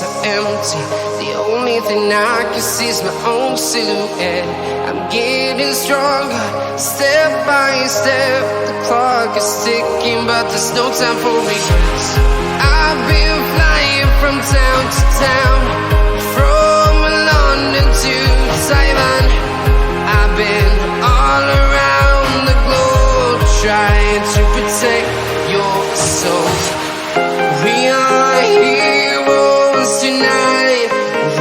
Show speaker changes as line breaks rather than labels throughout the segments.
so empty. The only thing I can see is my own silhouette. I'm getting stronger, step by step. The clock is ticking, but there's no time for regrets. I've been flying from town to town, from London to Taiwan. I've been all around the globe, trying to protect your soul. We are heroes tonight.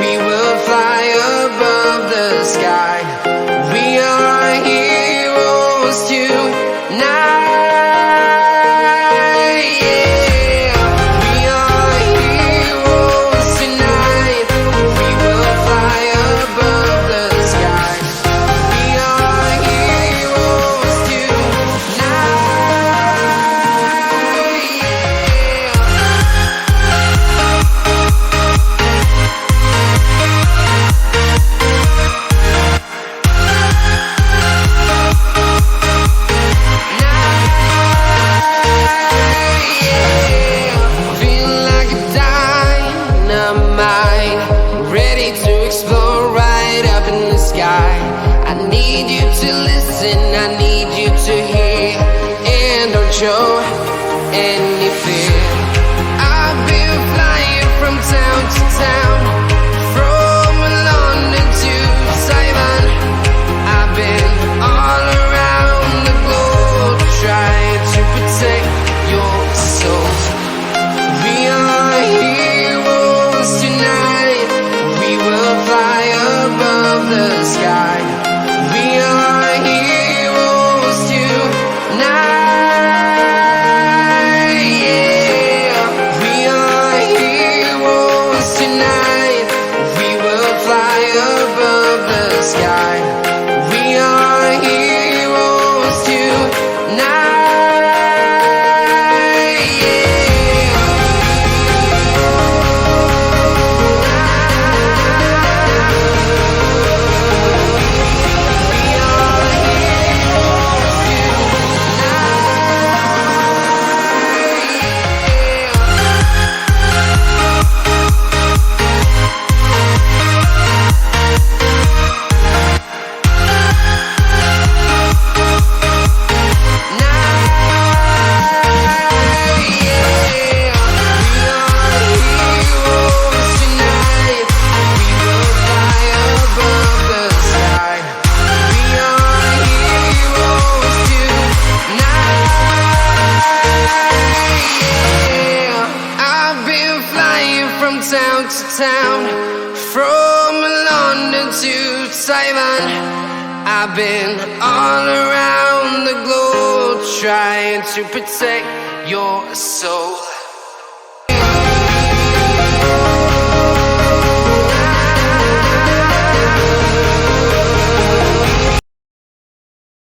We will fly above the sky. We are heroes tonight. Yeah. We are heroes tonight. We will fly above the sky. We are heroes tonight. Ready to explore right up in the sky. I need you to listen, I need you to hear, and don't show any fear. I've been flying from town to town, from London to Taiwan. I've been all around the globe, trying to protect your soul. We are heroes tonight. We will fly above the sky. We are heroes tonight. Yeah. We are heroes tonight. We will fly above the sky. We are heroes tonight. Town to town, from London to Taiwan. I've been all around the globe, trying to protect your soul.